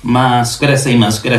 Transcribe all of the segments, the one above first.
Maswera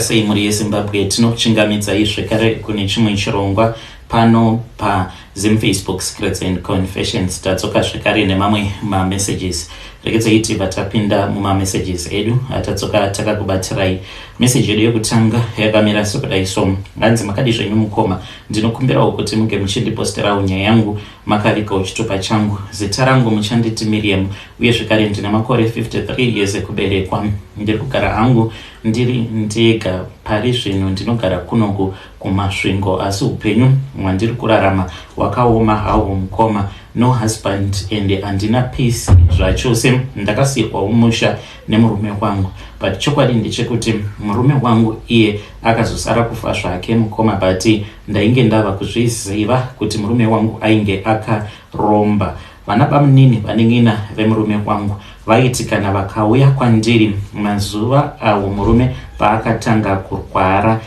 sei muri yeZimbabwe. Tinokuchingamidzai zvekare kune chimwe chirongwa pano paZimFacebook Secrets and Confessions. Tatsoka zvekare nemamwe messages. Rekedzai kuti vatapinda mumamessages edu atatsoka takakubatirai. Message yedu yekutanga yakamira sekudai so: nganzi makadi zvenyu mukoma, ndinokumbirawo kuti muge muchindiposterawo nyaya yangu makavikawo chitupa changu. Zita rangu muchanditi Miriam, uye zvekare ndina makore 53 years ekuberekwa. Ndiri kugara hangu ndiri ndega. Pari zvino ndinogara kunoku kumasvingo, asi upenyu mwandiri kurarama wakaoma hawo mukoma. No husband and handina peace zvachose. Ndakasiyirwawo musha nemurume wangu, but chokwadi ndechekuti murume wangu iye akazosara kufa zvake mukoma, but ndainge ndava kuzviziva kuti murume wangu ainge akaromba. Vana bamunini vaneng'ina vemurume wangu vaiti kana vakauya kwandiri mazuva awo murume paakatanga kurwara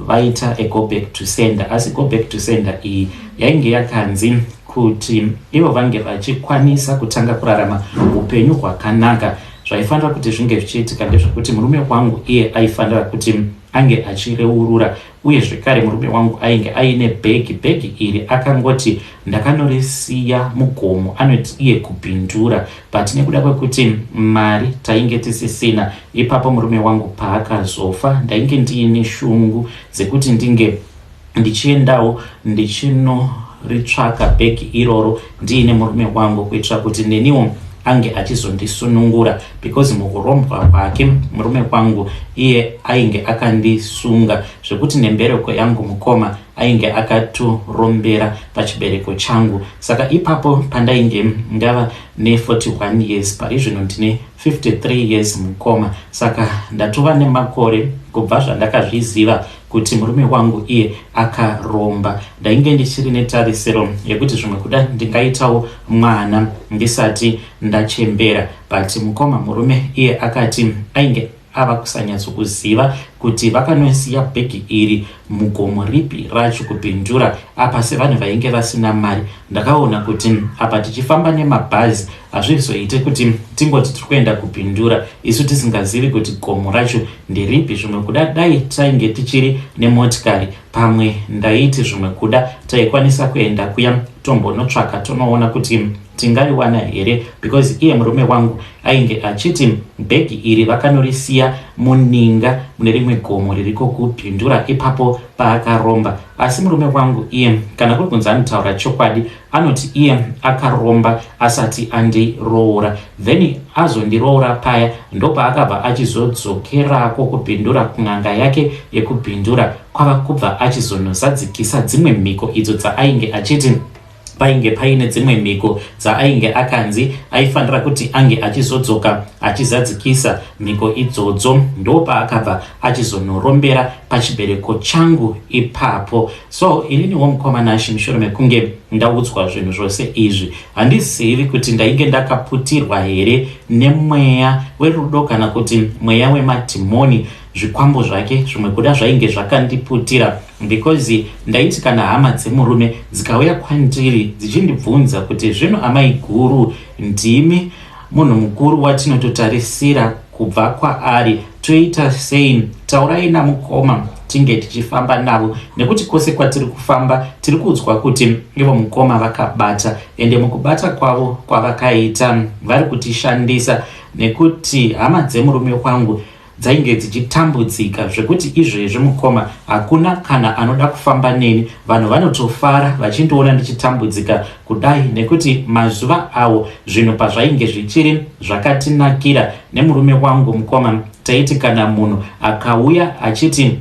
vaita go back to sender. Asi go back to sender iyi yainge yakanzi kuti ivo vange vachikwanisa kutanga kurarama upenyu hwakanaka. Zvaifanira kuti zvinge zvichiitika ndezvekuti murume wangu iye aifanira kuti ange achireurura, uye zvekare murume wangu ainge aine bhegi iri akangoti ndakanorisiya mugomo, anoti iye kupindura, but nekuda kwekuti mari tainge tisisina. Ipapo murume wangu paakazofa ndainge ndiine shungu dzekuti ndinge ndichiendawo ndichinoritsvaka bhegi iroro ndiine murume wangu, kuitira kuti neniwo ange achizondisunungura, because mukurombwa kwake murume wangu iye ainge akandisunga zvekuti nembereko yangu mukoma ainge akatorombera pachibereko changu. Saka ipapo pandainge ndava ne41 years, pari zvino ndine 53 years mukoma. Saka ndatova nemakore kubva zvandakazviziva kuti murume wangu iye akaromba. Ndainge ndichiri netarisiro yekuti zvimwe kuda ndingaitawo mwana ndisati ndachembera, but mukoma murume iye akati ainge ava kusanyatsokuziva kuti vakanosiya bhegi iri mugomo ripi racho kupindura apa sevanhu vainge vasina mari. Ndakaona kuti apa tichifamba nemabhazi hazvizoite kuti tingoti tiri kuenda kupindura isu tisingazivi kuti gomo racho nderipi. Zvimwe kuda dai tainge tichiri nemotikari, pamwe ndaiti zvimwe kuda taikwanisa kuenda kuya tombonotsvaka tonoona kuti tingariwana here, because iye murume wangu ainge achiti bhegi iri vakanorisiya muninga mune rimwe gomo ririko kupindura ipapo paakaromba. Asi murume wangu iye kana kuri kunzi anotaura chokwadi anoti iye akaromba asati andiroora, then azondiroora paya ndopaakabva achizodzokerako kupindura kun'anga yake yekupindura kwava kubva achizonozadzikisa dzimwe mhiko idzo dzaainge achiti painge paine dzimwe mhiko dzaainge akanzi aifanira kuti ange achizodzoka achizadzikisa mhiko idzodzo. Ndopaakabva achizonorombera pachibereko changu ipapo. So ininiwo mukoma mushure mekunge ndaudzwa zvinhu zvose izvi, handizivi kuti ndainge ndakaputirwa here nemweya werudo kana kuti mweya wemadhimoni. Zvikwambo zvake zvimwe kuda zvainge zvakandiputira, because ndaiti kana hama dzemurume dzikauya kwandiri dzichindibvunza kuti zvino amai guru, ndimi munhu mukuru watinototarisira kubva kwaari, toita sei? Taurai namukoma tinge tichifamba navo, nekuti kwose kwatiri kufamba tiri kudzwa kuti ivo mukoma vakabata, ende mukubata kwavo kwavakaita vari kutishandisa, nekuti hama dzemurume wangu dzainge dzichitambudzika zvekuti izvezvi mukoma hakuna kana anoda kufamba neni. Vanhu vanotofara vachindoona ndichitambudzika kudai, nekuti mazuva awo zvinhu pazvainge zvichiri zvakatinakira nemurume wangu mukoma, taiti kana munhu akauya achiti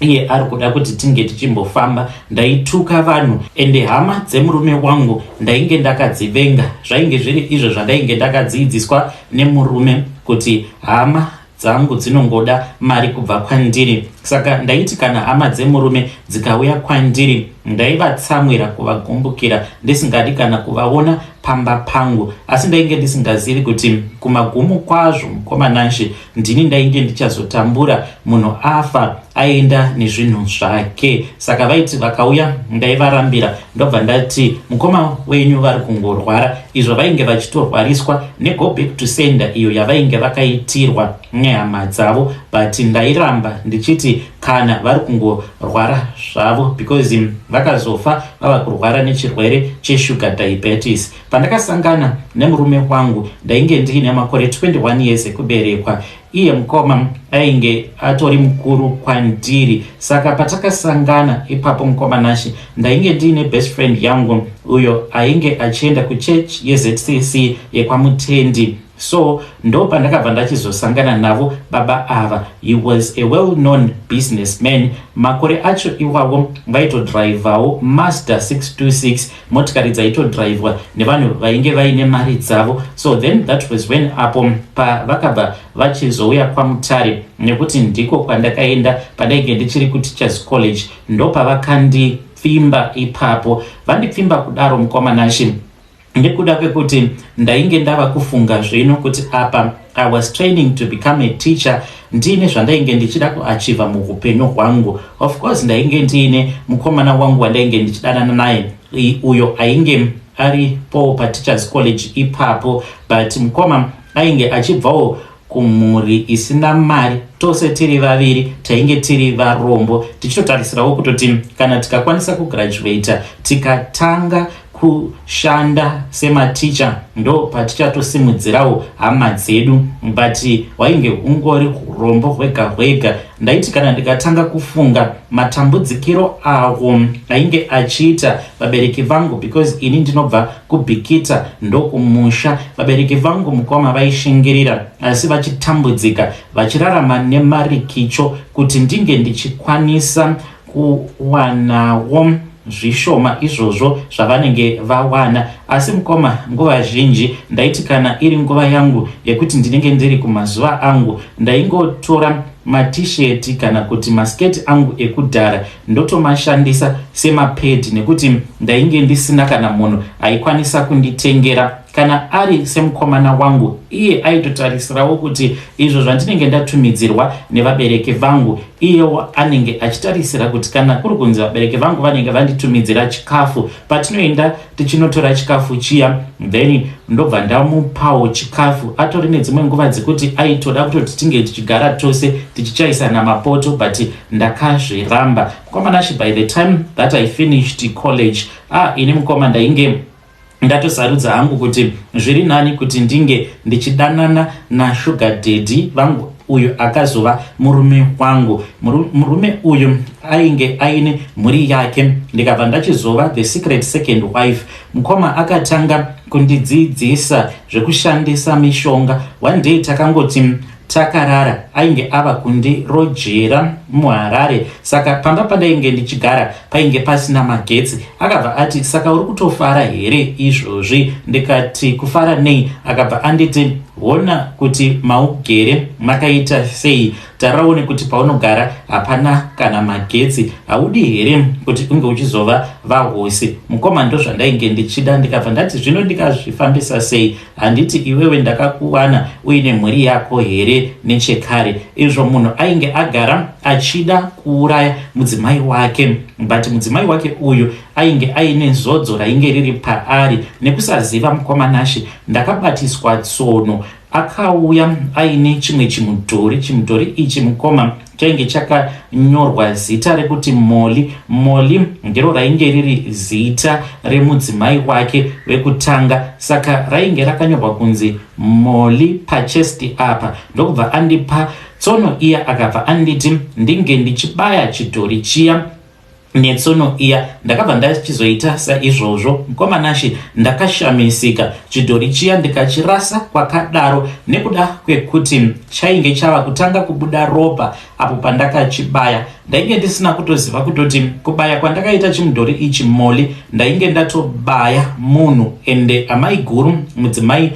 iye ari kuda kuti tinge tichimbofamba ndaituka vanhu, ende hama dzemurume wangu ndainge ndakadzivenga. Zvainge zviri izvo zvandainge ndakadzidziswa nemurume kuti hama dzangu dzinongoda mari kubva kwandiri. Saka ndaiti kana hama dzemurume dzikauya kwandiri ndaivatsamwira kuvagumbukira ndisingadi kana kuvaona pamba pangu, asi ndainge ndisingazivi kuti kumagumo kwazvo mukoma ndini ndainge ndichazotambura munhu afa aenda nezvinhu zvake. Saka vaiti vakauya ndaivarambira, ndobva ndati mukoma wenyu vari kungorwara, izvo vainge vachitorwariswa ne go back to sender iyo yavainge vakaitirwa nehama dzavo but ndairamba ndichiti kana vari kungorwara zvavo because vakazofa vava kurwara nechirwere chesugar diabetes. Pandakasangana nemurume wangu ndainge ndiine makore 21 years ekuberekwa. Iye mukoma ainge atori mukuru kwandiri, saka patakasangana ipapo mukoma nashi ndainge ndiine best friend yangu uyo ainge achienda kuchurch yeZCC yekwaMutendi. So ndo pandakabva ndachizosangana navo baba ava. He was a well-known businessman. Makore acho iwawo vaitodrivawo Mazda 626, motikari dzaitodrivwa nevanhu vainge vaine mari dzavo. So then that was when apo pavakabva vachizouya kwaMutare, nekuti ndiko kwandakaenda pandainge ndichiri kuTeachers College, ndo pavakandipfimba ipapo. Vandipfimba kudaro mukoma nashi ndikuda kwekuti ndainge ndava kufunga zvino kuti apa I was training to become a teacher, ndine zvandainge ndichida kuachiva muupenyu hwangu. Of course ndainge ndiine mukomana wangu wandainge ndichidanana naye uyo ainge aripo paTeachers College ipapo, but mukoma ainge achibvawo kumhuri isina mari. Tose tiri vaviri tainge tiri varombo, tichitotarisirawo kutoti kana tikakwanisa kugraduate tikatanga kushanda sematicha ndo patichatosimudzirawo hama dzedu, but wainge ungori urombo hwega hwega. Ndaiti kana ndikatanga kufunga matambudzikiro awo ainge achiita vabereki vangu, because ini ndinobva kuBhikita ndo kumusha. Vabereki vangu mukoma vaishingirira asi vachitambudzika vachirarama nemarikicho kuti ndinge ndichikwanisa kuwanawo zvishoma izvozvo zvavanenge vawana. Asi mukoma nguva zhinji ndaiti kana iri nguva yangu yekuti ndinenge ndiri kumazuva angu ndaingotora matisheti kana kuti masketi angu ekudhara ndotomashandisa semapedi, nekuti ndainge ndisina kana munhu aikwanisa kunditengera. Kana ari semukomana wangu, iye aitotarisirawo kuti izvo zvandinenge ndatumidzirwa nevabereki vangu, iyewo anenge achitarisira kuti kana kuri kunzi vabereki vangu vanenge vanditumidzira chikafu, patinoenda tichinotora chikafu chiya then ndobva ndamupawo chikafu. Atori nedzimwe nguva dzekuti aitoda kutoti tinge tichigara tose tichichaisana mapoto, but ndakazviramba. Mukoma nashi, by the time that I finished college, ini mukoma ndainge ndatosarudza hangu kuti zviri nani kuti ndinge ndichidanana nashuga daddy vangu uyu akazova murume wangu. Murume uyu ainge aine mhuri yake, ndikabva ndachizova the secret second wife. Mukoma akatanga kundidzidzisa zvekushandisa mishonga. One day takangoti takarara, ainge ava kundirojera muHarare, saka pamba pandainge ndichigara painge pasina magetsi. Akabva ati, saka uri kutofara here izvozvi? Ndikati kufara nei? Akabva anditi, hona kuti maugere makaita sei, taraone kuti paunogara hapana kana magetsi, haudi here kuti unge uchizova vahosi? Mukoma ndo zvandainge ndichida. Ndikabva ndati zvino ndikazvifambisa sei? Handiti iwewe ndakakuwana uine mhuri yako here nechekare? Izvo munhu ainge agara achida kuuraya mudzimai wake, but mudzimai wake uyu ainge aine zodzo rainge riri paari nekusaziva. Mukoma nashi, ndakabatiswa tsono. Akauya aine chimwe chimudhori ichi mukoma chainge chakanyorwa zita rekuti Molly. Molly ndiro rainge riri zita remudzimai wake wekutanga, saka rainge rakanyorwa kunzi Molly pachesti apa. Ndokubva andipa tsono iya, akabva anditi ndinge ndichibaya chidhori chiya netsono iya. Ndakabva ndachizoita saizvozvo. Mukoma nashi, ndakashamisika. Chidhori chiya ndikachirasa kwakadaro nekuda kwekuti chainge chava kutanga kubuda ropa apo pandakachibaya. Ndainge ndisina kutoziva kutoti kubaya kwandakaita chimudhori ichi Molly ndainge ndatobaya munhu, ende amai guru mudzimai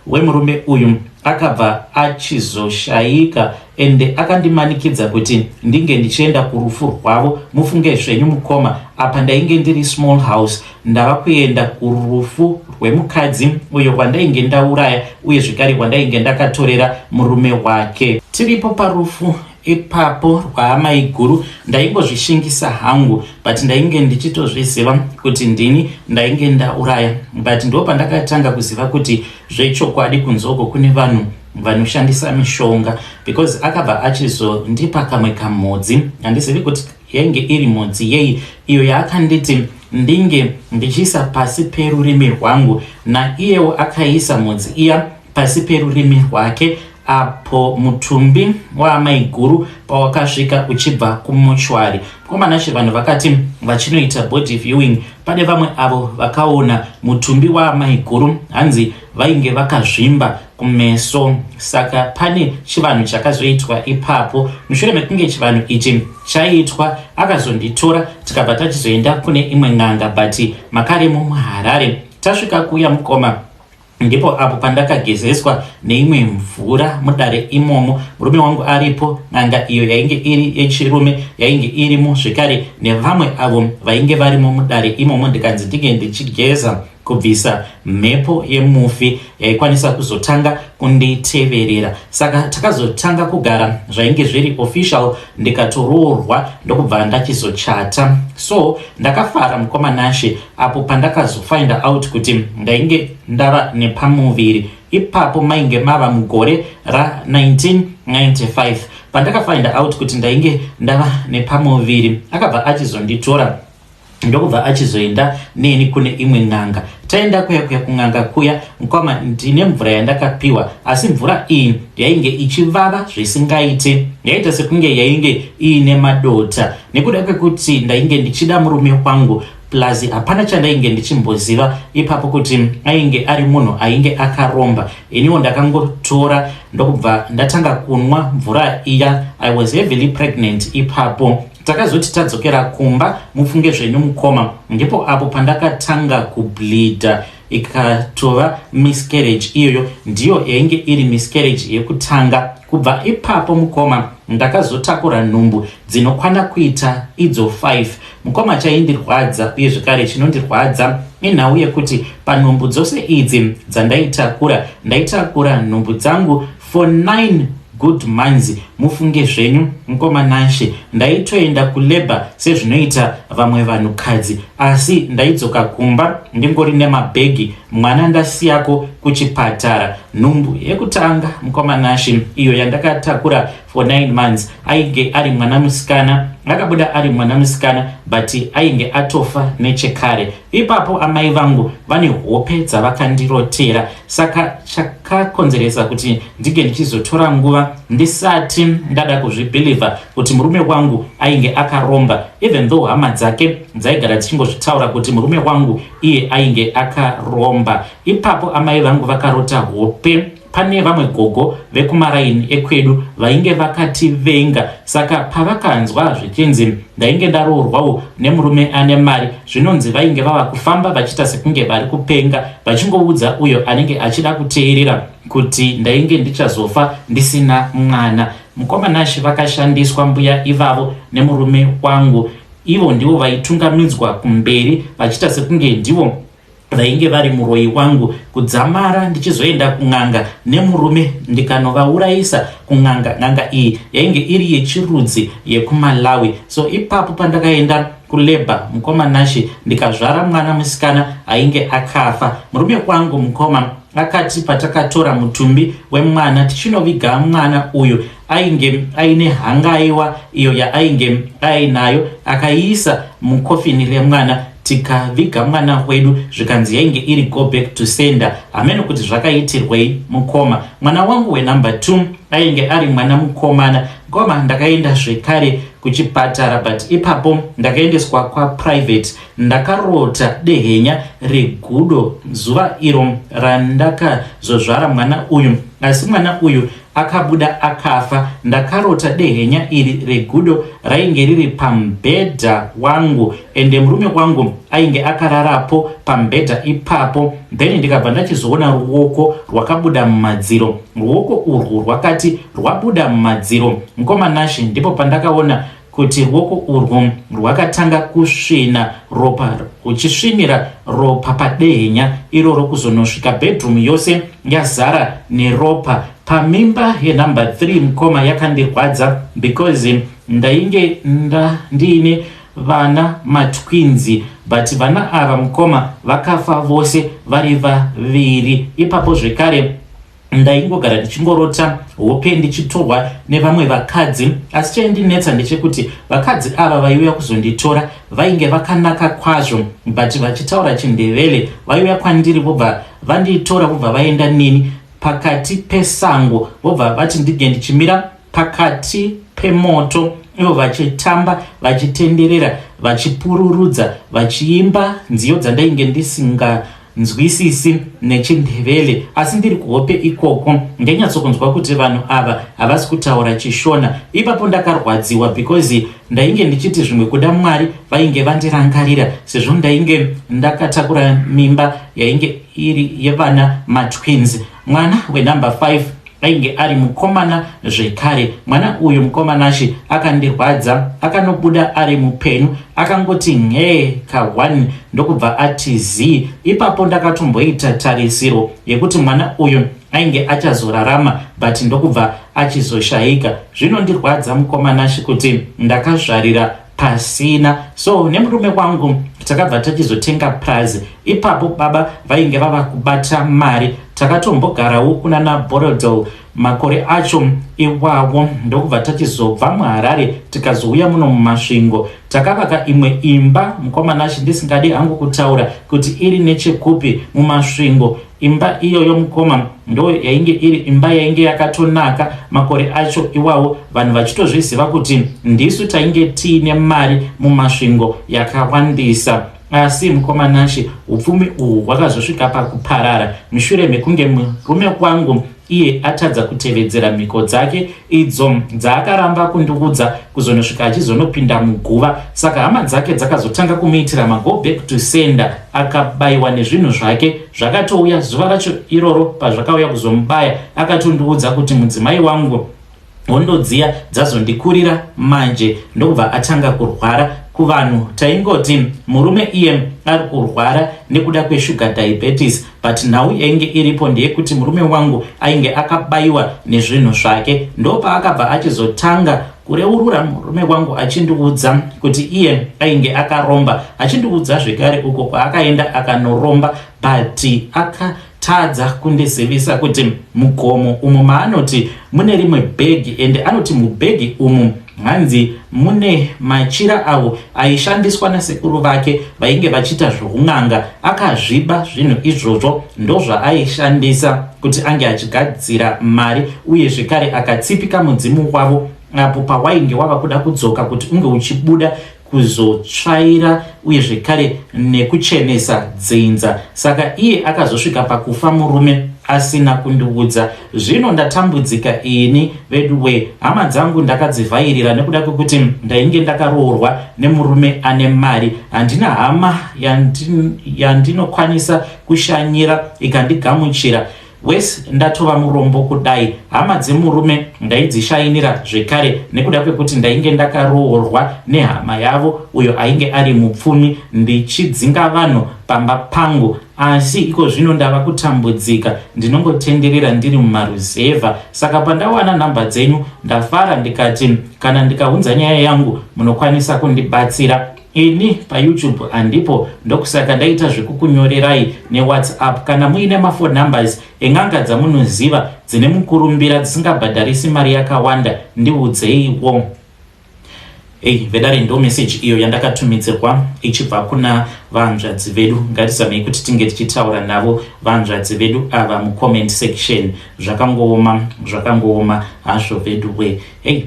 wemurume uyu akabva achizoshaika ende akandimanikidza kuti ndinge ndichienda kurufu rwavo. Mufunge zvenyu mukoma, apa ndainge ndiri small house, ndava kuenda kurufu rwemukadzi uyo wandainge ndauraya uye zvikari wandainge ndakatorera murume wake. Tiripo parufu ipapo rwaamai guru ndaingozvishingisa hangu, but ndainge ndichitozviziva kuti ndini ndainge ndauraya. But ndo pandakatanga kuziva kuti zvechokwadi kunzoko kune vanhu vanoshandisa mishonga, because akabva achizondipa kamwe kamhodzi, handizivi kuti yainge iri mhodzi yei, iyo yaakanditi ndinge ndichiisa pasi perurimi rwangu, naiyewo akaisa mhodzi iya pasi perurimi rwake, apo mutumbi waamai guru pawakasvika uchibva kumuchwari. Mukomanashi vanhu vakati vachinoita body viewing, pane vamwe avo vakaona mutumbi waamai guru hanzi vainge vakazvimba kumeso, saka pane chivanhu chakazoitwa ipapo. Mushure mekunge chivanhu ichi chaitwa, akazonditora tikabva tachizoenda kune imwe n'anga, but makaremo muHarare. Tasvika kuya mukoma, ndipo apo pandakagezeswa neimwe mvura mudare imomo, murume wangu aripo, n'anga iyo yainge iri yechirume yainge irimo zvekare nevamwe avo vainge varimo mudare imomo. Ndikanzi ndinge ndichigeza kubvisa mhepo yemufi yaikwanisa kuzotanga kunditeverera. Saka takazotanga kugara zvainge zviri official, ndikatoroorwa ndokubva ndachizochata. So ndakafara mukomanashi apo pandakazofind out kuti ndainge ndava nepamuviri. Ipapo mainge mava mugore ra1995 pandakafind out kuti ndainge ndava nepamuviri. Akabva achizonditora ndokubva achizoenda neni kune imwe n'anga. Taenda kuya kun'anga kuya, mukoma ndine mvura yandakapiwa, asi mvura iyi yainge ichivava zvisingaite, yaita sekunge yainge iine madota, nekuda kwekuti ndainge ndichida murume wangu, plus hapana chandainge ndichimboziva ipapo kuti ainge ari munhu ainge akaromba. Iniwo ndakangotora ndokubva ndatanga kunwa mvura iya. I was heavily pregnant ipapo. Takazoti tadzokera kumba, mufunge zvenyu mukoma, ndipo apo pandakatanga kubleeda, ikatova miscarriage. Iyoyo ndiyo yainge iri miscarriage yekutanga. Kubva ipapo mukoma ndakazotakura nhumbu dzinokwana kuita idzo 5. Mukoma chaindirwadza uye zvekare chinondirwadza inhau yekuti panhumbu dzose idzi ndaitakura nhumbu dzangu for 9 good months. Mufunge zvenyu mukomanashi, ndaitoenda kuleba sezvinoita vamwe vanhukadzi, asi ndaidzoka kumba ndingori nemabhegi, mwana ndasiyako kuchipatara. Nhumbu yekutanga mukomanashi iyo yandakatakura for 9 months ainge ari mwana musikana, akabuda ari mwana musikana, but ainge atofa nechekare. Ipapo amai vangu vane hope dzavakandirotera, saka chakakonzeresa kuti ndige ndichizotora nguva ndisati ndada kuzvibhilivha kuti murume wangu ainge akaromba, even though hama dzake dzaigara dzichingozvitaura kuti murume wangu iye ainge akaromba. Ipapo amai vangu vakarota hope. Pane vamwe gogo vekumaraini ekwedu vainge vakativenga, saka pavakanzwa zvichinzi ndainge ndaroorwawo nemurume ane mari, zvinonzi vainge vava kufamba vachiita sekunge vari kupenga, vachingoudza uyo anenge achida kuteerera kuti ndainge ndichazofa ndisina mwana. Mukomanashi vakashandiswa mbuya ivavo nemurume wangu, ivo ndivo vaitungamidzwa kumberi vachiita sekunge ndivo vainge vari muroi wangu, kudzamara ndichizoenda kun'anga nemurume ndikanovaurayisa kun'anga. N'anga iyi yainge iri yechirudzi yekuMalawi. So ipapo pandakaenda kuleba mukomanashi ndikazvara mwana musikana ainge akafa. Murume wangu mukoma akati patakatora mutumbi wemwana tichinoviga mwana uyu ainge aine hangaiwa iyo yaainge ainayo, akaiisa mukofini remwana. Tikaviga mwana wedu zvikanzi yainge iri go back to sender. Ameno kuti zvakaitirwei mukoma. Mwana wangu wenumber 2 ainge ari mwana mukomana. Ngoma ndakaenda zvekare kuchipatara, but ipapo ndakaendeswa kwa private. Ndakarota dehenya regudo zuva iro randakazozvara mwana uyu, asi mwana uyu akabuda akafa. Ndakarota dehenya iri regudo rainge riri pambedha wangu, ende murume wangu ainge akararapo pambedha ipapo. Then ndikabva ndachizoona ruoko rwakabuda mumadziro. Ruoko urwu rwakati rwabuda mumadziro mukomanashi, ndipo pandakaona kuti ruoko urwu rwakatanga kusvina ropa, uchisvinira ropa padehenya iroro kuzonosvika bedroom yose yazara neropa. Pamimba yenumber 3 mukoma yakandirwadza because ndainge ndiine vana matwinzi, but vana ava mukoma vakafa vose vari vaviri. Ipapo zvekare ndaingogara ndichingorota hope ndichitorwa nevamwe vakadzi, asi chaindinetsa ndechekuti vakadzi ava vaiuya kuzonditora vainge vakanaka kwazvo, but vachitaura Chindevele vaiuya kwandiri vobva vanditora vobva vaenda nini pakati pesango, vobva vati ndige ndichimira pakati pemoto, ivo vachitamba vachitenderera vachipururudza vachiimba nziyo dzandainge ndisinganzwisisi neChindevele, asi ndiri kuhope ikoko ndainyatsokunzwa kuti vanhu ava havasi kutaura Chishona. Ipapo ndakarwadziwa because ndainge ndichiti zvimwe kuda Mwari vainge vandirangarira, sezvo ndainge ndakatakura mimba yainge iri yevana matwins. Mwana wenumber 5 ainge ari mukomana zvekare. Mwana uyu mukomanashi akandirwadza, akanobuda ari mupenyu, akangoti ka1 ndokubva ati z. Ipapo ndakatomboita tarisiro yekuti mwana uyu ainge achazorarama, but ndokubva achizoshayika. Zvinondirwadza mukomanashi kuti ndakazvarira pasina. So nemurume wangu takabva tachizotenga prazi. Ipapo baba vainge vava kubata mari, takatombogarawo kuna naBorodel makore acho iwawo, ndokubva tachizobva muHarare tikazouya muno mumasvingo. Takavaka imwe imba mukomanashi ndisingadi hangu kutaura kuti iri nechekupi mumasvingo. Imba iyoyo mukoma ndo yainge iri imba yainge yakatonaka makore acho iwawo, vanhu vachitozviziva kuti ndisu tainge tiine mari mumasvingo yakawandisa. Asi mukomanashi upfumi uhu hwakazosvika pakuparara mushure mekunge murume wangu iye atadza kutevedzera mhiko dzake idzo dzaakaramba kundiudza kuzonosvika achizonopinda muguva. Saka hama dzake dzakazotanga kumuitira mago back to sender, akabayiwa nezvinhu zvake. Zvakatouya zuva racho iroro pazvakauya kuzomubaya, akatondiudza kuti mudzimai wangu hondo dziya dzazondikurira manje, ndokubva atanga kurwara. Kuvanhu taingoti murume iye ari kurwara nekuda kwesugar diabetes, but nhau yainge iripo ndeyekuti murume wangu ainge akabayiwa nezvinhu zvake. Ndopaakabva achizotanga kureurura murume wangu achindiudza kuti iye ainge akaromba, achindiudza zvekare uko kwaakaenda akanoromba, but akatadza kundizivisa kuti mugomo umu maanoti mune rimwe bhegi, ende anoti mubhegi umu hanzi mune machira avo aishandiswa nasekuru vake vainge vachiita zvoun'anga. Akazviba zvinhu izvozvo ndozvaaishandisa kuti ange achigadzira mari, uye zvekare akatsipika mudzimu wavo apo pawainge wava kuda kudzoka kuti unge uchibuda kuzotsvaira uye zvekare nekuchenesa dzinza. Saka iye akazosvika pakufa murume asina kundiudza. Zvino ndatambudzika ini veduwe, hama dzangu ndakadzivhairira nekuda kwekuti ndainge ndakaroorwa nemurume ane mari. Handina hama yandinokwanisa kushanyira ikandigamuchira. Wesi ndatova murombo kudai. Hama dzemurume ndaidzishayinira zvekare nekuda kwekuti ndainge ndakaroorwa nehama yavo uyo ainge ari mupfumi, ndichidzinga vanhu pamba pangu. Asi iko zvino ndava kutambudzika, ndinongotenderera ndiri mumaruzevha. Saka pandawana namba dzenyu ndafara ndikati kana ndikaunza nyaya yangu munokwanisa kundibatsira. Ini paYouTube andipo, ndokusaka ndaita zvekukunyorerai neWhatsApp. Kana muine mafone numbers eng'anga dzamunoziva dzine mukurumbira dzisingabhadharisi mari yakawanda, ndiudzeiwo. Vedare ndo message iyo yandakatumidzirwa ichibva kuna vanzvadzi vedu. Ngatizamei kuti tinge tichitaura navo vanzvadzi vedu ava mucomment section. Zvakangooma hazvo vedu we.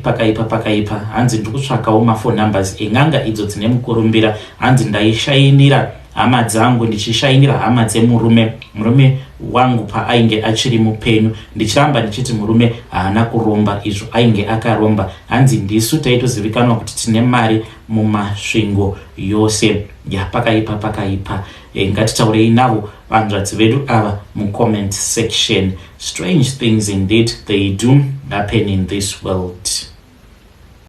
Pakaipa hanzi ndikutsvakawo mafone numbers eng'anga idzo dzine mukurumbira. Hanzi ndaishayinira hama dzangu, ndichishayinira hama dzemurume. Murume wangu paainge achiri mupenyu, ndichiramba ndichiti murume haana kuromba, izvo ainge akaromba. Hanzi ndisu taitozivikanwa kuti tine mari mumasvingo yose. Pakaipa. Ngatitaurei navo vanzvadzi vedu ava mucomment section. Strange things indeed they do happen in this world.